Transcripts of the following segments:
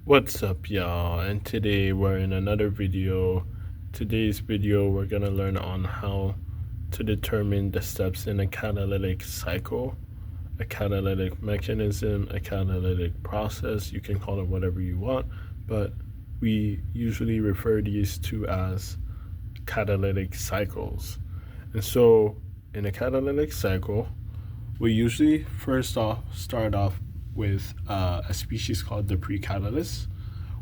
What's up, y'all? And today we're in another video. Today's video we're gonna learn on how to determine the steps in a catalytic cycle, a catalytic mechanism, a catalytic process. You can call it whatever you want, but we usually refer these to as catalytic cycles. And so in a catalytic cycle, we usually start off with a species called the precatalyst.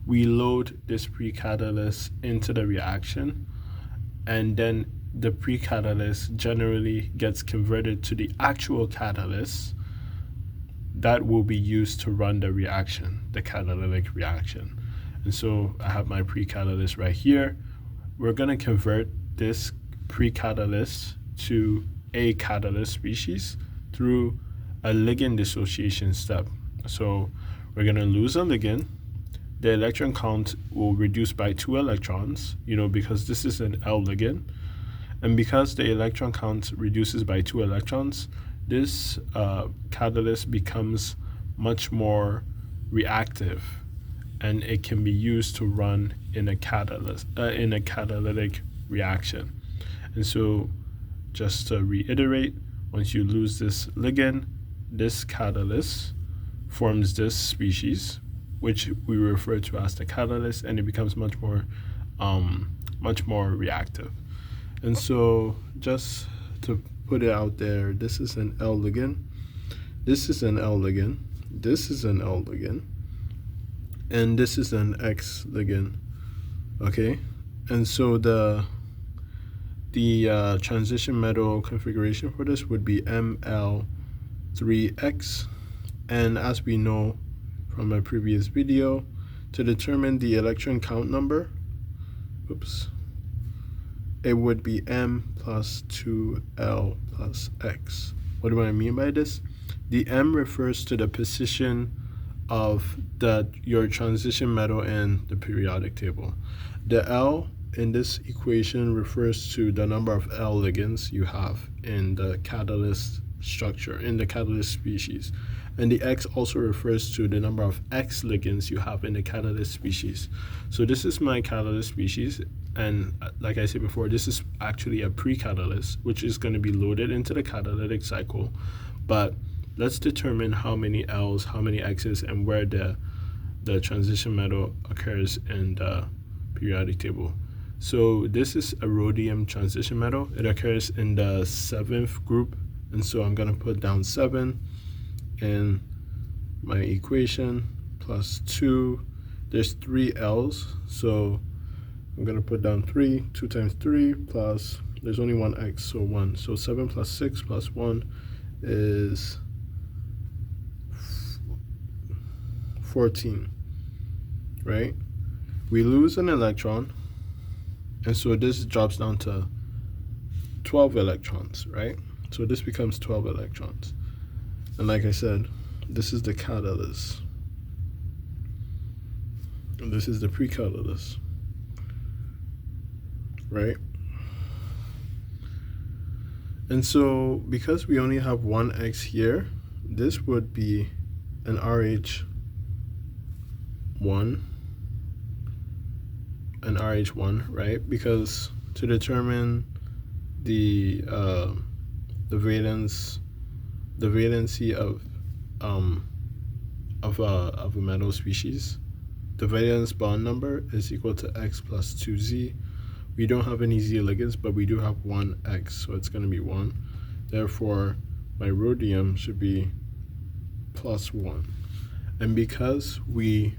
We load this precatalyst into the reaction, and then the precatalyst generally gets converted to the actual catalyst that will be used to run the reaction, the catalytic reaction. And so I have my precatalyst right here. We're going to convert this precatalyst to a catalyst species through a ligand dissociation step. So we're going to lose a ligand. The electron count will reduce by 2 electrons, because this is an L ligand. And because the electron count reduces by 2 electrons, this catalyst becomes much more reactive, and it can be used to run in a catalytic reaction. And so just to reiterate, once you lose this ligand, this catalyst forms this species, which we refer to as the catalyst, and it becomes much more reactive. And so just to put it out there, this is an L ligand, this is an L ligand, this is an L ligand, and this is an X ligand. Okay, and so the transition metal configuration for this would be ML3X. And as we know from my previous video, to determine the electron count number, it would be M plus 2L plus X. What do I mean by this? The M refers to the position of your transition metal in the periodic table. The L in this equation refers to the number of L ligands you have in the catalyst structure, in the catalyst species. And the X also refers to the number of X ligands you have in the catalyst species. So this is my catalyst species, and like I said before, this is actually a precatalyst, which is going to be loaded into the catalytic cycle. But let's determine how many L's, how many X's, and where the transition metal occurs in the periodic table. So this is a rhodium transition metal. It occurs in the 7th group, and so I'm going to put down 7 in my equation plus 2. There's 3 L's, so I'm going to put down 3. 2 times 3 plus, there's only 1 X, so 1. So 7 plus 6 plus 1 is 14, right? We lose an electron, and so this drops down to 12 electrons, right? So this becomes 12 electrons. And like I said, this is the catalyst, and this is the precatalyst, right? And so because we only have 1 X here, this would be an RH1, right? Because to determine the valency of a metal species, the valence bond number is equal to X plus 2Z. We don't have any Z ligands, but we do have 1 X, so it's going to be 1. Therefore, my rhodium should be plus 1. And because we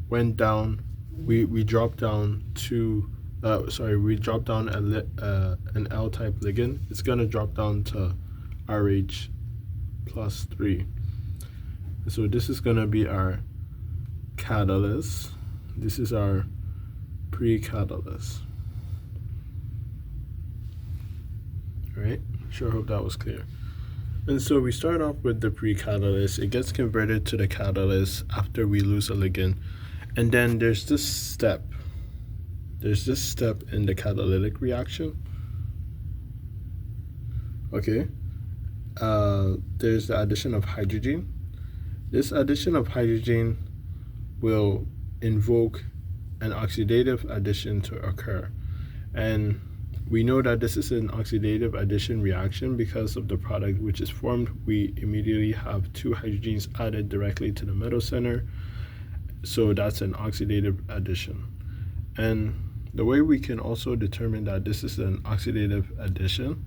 went down, we dropped down to we dropped down an L-type ligand, it's going to drop down to RH plus 3. So this is going to be our catalyst. This is our precatalyst. All right, sure hope that was clear. And so we start off with the precatalyst. It gets converted to the catalyst after we lose a ligand. And then there's this step. There's this step in the catalytic reaction. Okay. There's the addition of hydrogen. This addition of hydrogen will invoke an oxidative addition to occur. And we know that this is an oxidative addition reaction because of the product which is formed. We immediately have two hydrogens added directly to the metal center. So that's an oxidative addition. And the way we can also determine that this is an oxidative addition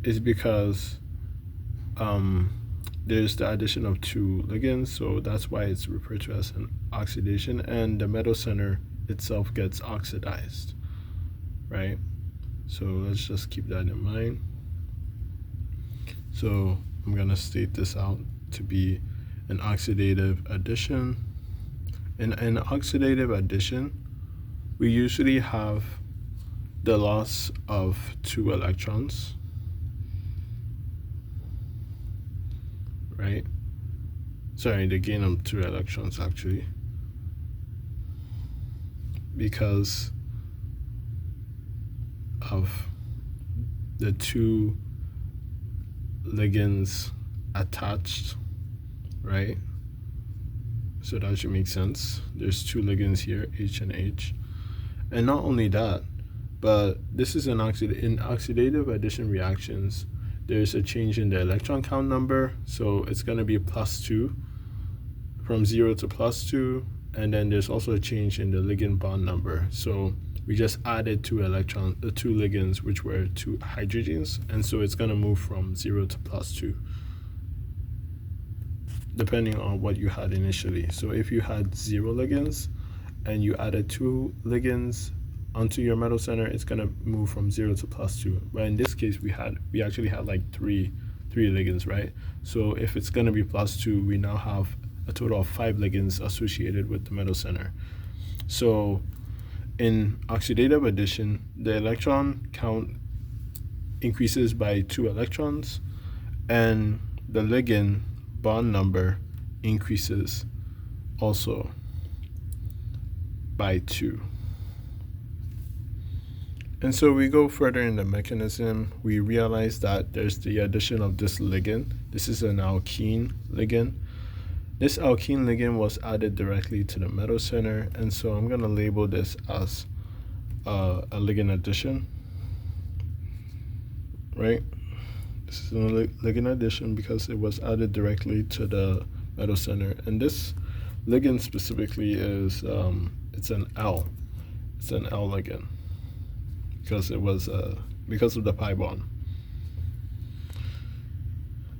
is because there's the addition of two ligands, so that's why it's referred to as an oxidation, and the metal center itself gets oxidized, right? So let's just keep that in mind. So I'm gonna state this out to be an oxidative addition. In an oxidative addition, we usually have the loss of two electrons, right? Sorry, the gain of two electrons actually, because of the two ligands attached, right? So that should make sense. There's two ligands here, H and H. And not only that, but this is in oxidative addition reactions, there's a change in the electron count number. So it's going to be +2 from 0 to +2. And then there's also a change in the ligand bond number. So we just added two ligands, which were two hydrogens. And so it's going to move from 0 to +2, depending on what you had initially. So if you had 0 ligands and you added two ligands onto your metal center, it's going to move from 0 to +2. But in this case, we actually had like three ligands, right? So if it's going to be +2, we now have a total of 5 ligands associated with the metal center. So in oxidative addition, the electron count increases by 2 electrons, and the ligand bond number increases also by 2. And so we go further in the mechanism. We realize that there's the addition of this ligand. This is an alkene ligand. This alkene ligand was added directly to the metal center, and so I'm going to label this as a ligand addition, right? This is a ligand addition because it was added directly to the metal center. And this ligand specifically is it's an L. It's an L ligand because it was because of the pi bond.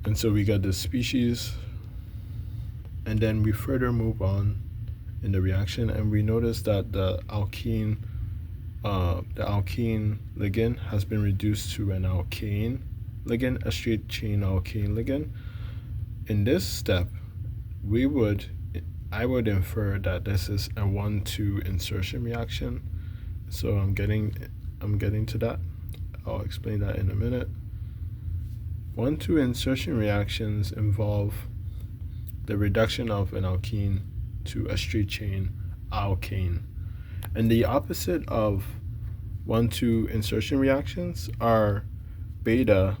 And so we got this species, and then we further move on in the reaction, and we notice that the alkene ligand has been reduced to an alkane ligand, a straight chain alkane ligand. In this step, I would infer that this is a 1,2 insertion reaction. So I'm getting to that. I'll explain that in a minute. 1,2 insertion reactions involve the reduction of an alkene to a straight chain alkane. And the opposite of 1,2 insertion reactions are beta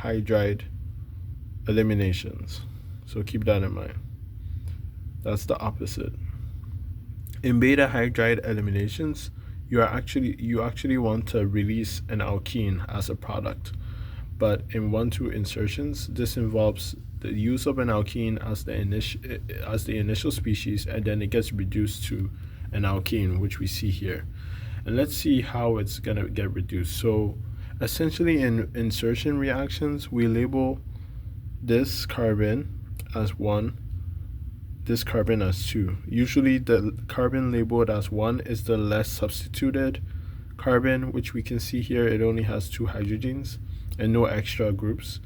hydride eliminations. So keep that in mind. That's the opposite. In beta hydride eliminations, you actually want to release an alkene as a product. But in 1,2 insertions, this involves the use of an alkene as the initial species, and then it gets reduced to an alkene, which we see here. And let's see how it's going to get reduced. So essentially in insertion reactions, we label this carbon as 1, this carbon as 2. Usually the carbon labeled as 1 is the less substituted carbon, which we can see here. It only has 2 hydrogens and no extra groups,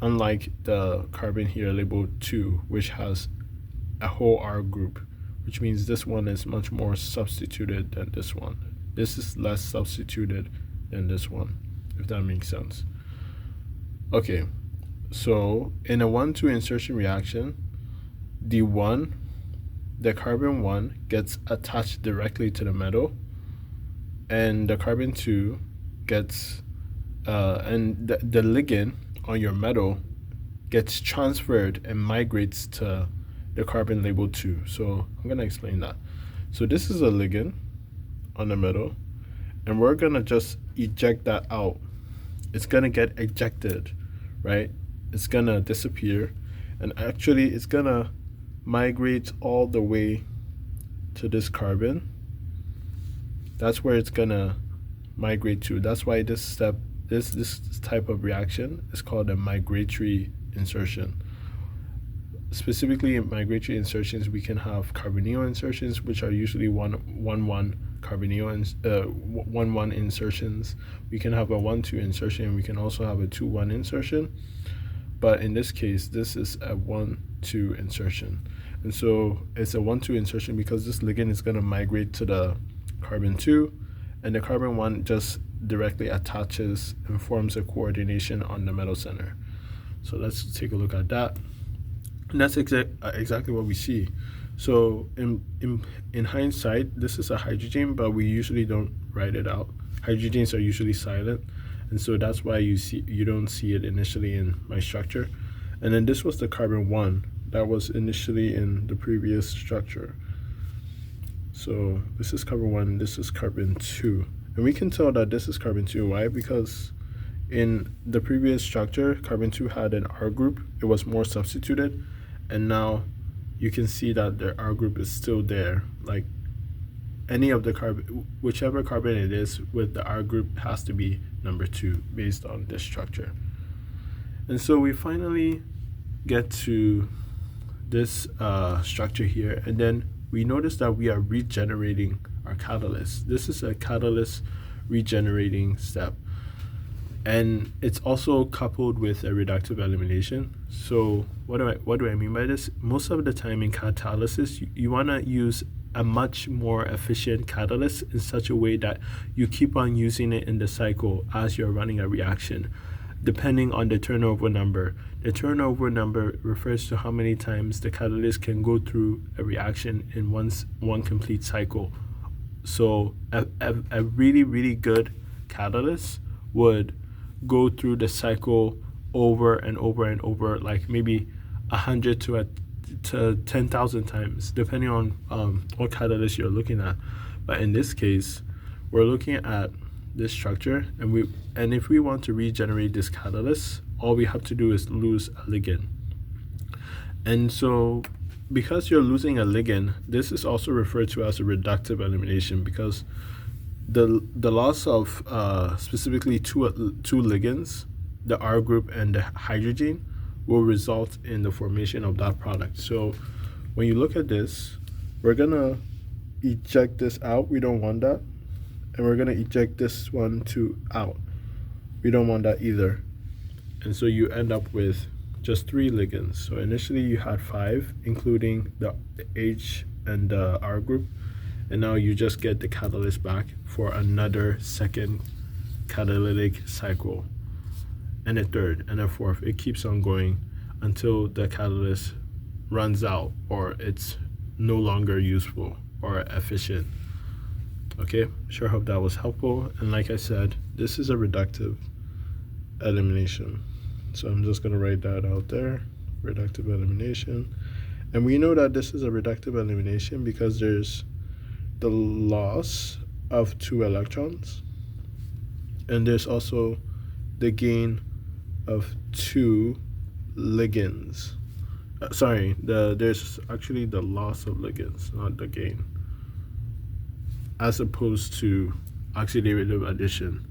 unlike the carbon here labeled 2, which has a whole R group, which means this one is much more substituted than this one. This is less substituted than this one, if that makes sense. Okay, so in a 1,2 insertion reaction, the carbon 1 gets attached directly to the metal, and the carbon 2 gets, and the ligand on your metal gets transferred and migrates to the carbon labeled 2. So I'm going to explain that. So this is a ligand on the middle, and we're gonna just eject that out. It's gonna get ejected, right? It's gonna disappear, and actually it's gonna migrate all the way to this carbon. That's where it's gonna migrate to. That's why this step, this type of reaction is called a migratory insertion. Specifically in migratory insertions, we can have carbonyl insertions, which are usually one carbonyl 1 insertions. We can have a 1-2 insertion. We can also have a 2-1 insertion. But in this case, this is a 1-2 insertion. And so it's a 1-2 insertion because this ligand is going to migrate to the carbon 2, and the carbon 1 just directly attaches and forms a coordination on the metal center. So let's take a look at that. And that's exactly what we see. So in hindsight, this is a hydrogen, but we usually don't write it out. Hydrogens are usually silent, and so that's why you don't see it initially in my structure. And then this was the carbon 1 that was initially in the previous structure. So this is carbon 1, this is carbon 2. And we can tell that this is carbon 2. Why? Because in the previous structure, carbon 2 had an R group. It was more substituted. And now you can see that the R group is still there. Like any of the carbon, whichever carbon it is with the R group has to be number 2 based on this structure. And so we finally get to this structure here, and then we notice that we are regenerating our catalyst. This is a catalyst regenerating step, and it's also coupled with a reductive elimination. So what do I mean by this? Most of the time in catalysis, you want to use a much more efficient catalyst in such a way that you keep on using it in the cycle as you're running a reaction, depending on the turnover number. The turnover number refers to how many times the catalyst can go through a reaction in one complete cycle. So a really, really good catalyst would go through the cycle over and over and over, like maybe 100 to 10,000 times, depending on what catalyst you're looking at. But in this case, we're looking at this structure, and if we want to regenerate this catalyst, all we have to do is lose a ligand. And so because you're losing a ligand, this is also referred to as a reductive elimination, because the loss of specifically two ligands, the R group and the hydrogen, will result in the formation of that product. So when you look at this, we're gonna eject this out. We don't want that. And we're gonna eject this one out. We don't want that either. And so you end up with just 3 ligands. So initially you had 5, including the H and the R group. And now you just get the catalyst back for another second catalytic cycle, and a third, and a fourth. It keeps on going until the catalyst runs out, or it's no longer useful or efficient. Okay, sure, hope that was helpful. And like I said, this is a reductive elimination. So I'm just going to write that out there, reductive elimination. And we know that this is a reductive elimination because there's the loss of 2 electrons, and there's also the gain of 2 ligands. There's actually the loss of ligands, not the gain, as opposed to oxidative addition.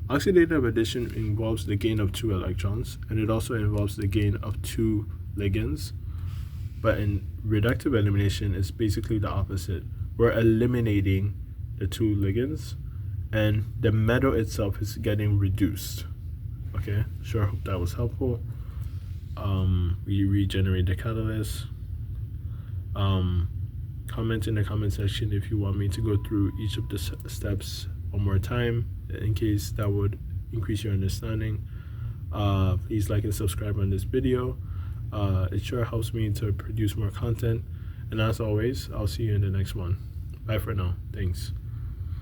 Oxidative addition involves the gain of 2 electrons, and it also involves the gain of 2 ligands. But in reductive elimination, it's basically the opposite. We're eliminating the 2 ligands, and the metal itself is getting reduced. Okay, sure, hope that was helpful. We regenerate the catalyst. Comment in the comment section if you want me to go through each of the steps one more time, in case that would increase your understanding. Please like and subscribe on this video. It sure helps me to produce more content. And as always, I'll see you in the next one. Bye for now. Thanks.